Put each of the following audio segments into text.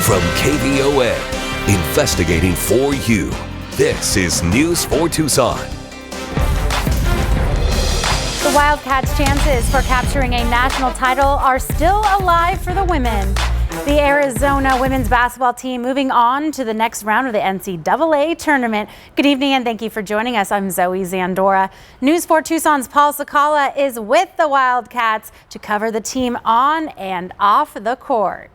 From KVOA, investigating for you, this is News 4 Tucson. The Wildcats' chances for capturing a national title are still alive for the women. The Arizona women's basketball team moving on to the next round of the NCAA Tournament. Good evening and thank you for joining us. I'm Zoe Zandora. News 4 Tucson's Paul Cicala is with the Wildcats to cover the team on and off the court.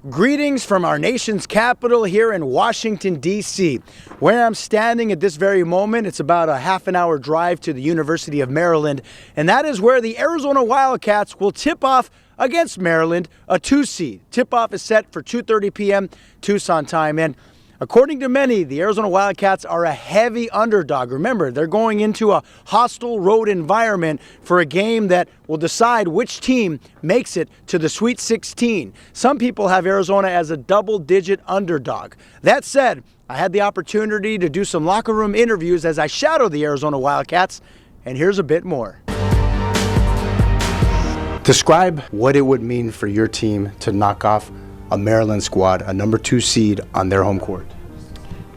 Greetings from our nation's capital here in Washington, D.C. Where I'm standing at this very moment, it's about a half-an-hour drive to the University of Maryland, and that is where the Arizona Wildcats will tip off against Maryland, a 2-seed. Tip-off is set for 2:30 p.m. Tucson time, and according to many, the Arizona Wildcats are a heavy underdog. Remember, they're going into a hostile road environment for a game that will decide which team makes it to the Sweet 16. Some people have Arizona as a double-digit underdog. That said, I had the opportunity to do some locker room interviews as I shadowed the Arizona Wildcats, and here's a bit more. Describe what it would mean for your team to knock off a Maryland squad, a number 2 seed on their home court.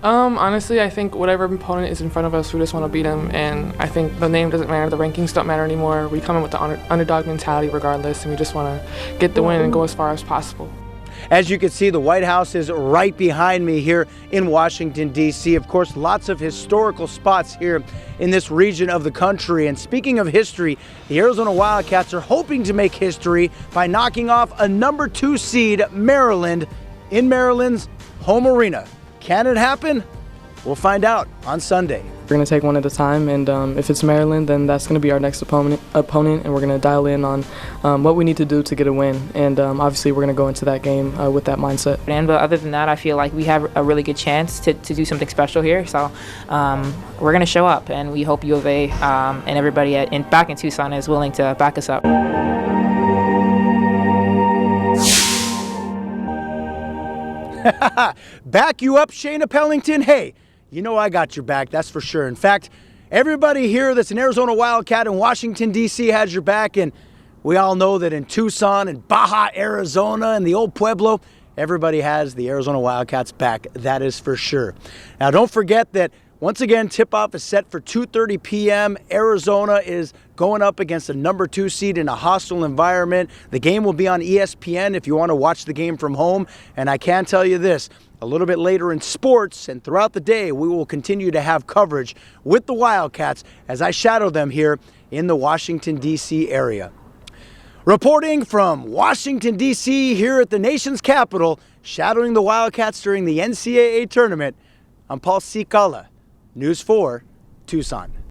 Honestly, I think whatever opponent is in front of us, we just want to beat them, and I think the name doesn't matter, the rankings don't matter anymore. We come in with the underdog mentality regardless, and we just want to get the win and go as far as possible. As you can see, the White House is right behind me here in Washington, D.C. Of course, lots of historical spots here in this region of the country. And speaking of history, the Arizona Wildcats are hoping to make history by knocking off a number 2 seed, Maryland, in Maryland's home arena. Can it happen? We'll find out on Sunday. We're going to take one at a time, and if it's Maryland, then that's going to be our next opponent, and we're going to dial in on what we need to do to get a win. And obviously, we're going to go into that game with that mindset. But other than that, I feel like we have a really good chance to do something special here. So we're going to show up, and we hope U of A and everybody back in Tucson is willing to back us up. Back you up, Shayna Pellington? Hey, you know I got your back, that's for sure. In fact, everybody here that's an Arizona Wildcat in Washington, D.C. has your back, and we all know that in Tucson and Baja, Arizona, and the old Pueblo, everybody has the Arizona Wildcats back, that is for sure. Now, don't forget that, once again, tip-off is set for 2:30 p.m. Arizona is going up against a number 2 seed in a hostile environment. The game will be on ESPN if you want to watch the game from home. And I can tell you this, a little bit later in sports and throughout the day, we will continue to have coverage with the Wildcats as I shadow them here in the Washington, D.C. area. Reporting from Washington, D.C. here at the nation's capital, shadowing the Wildcats during the NCAA Tournament, I'm Paul Cicala, News 4 Tucson.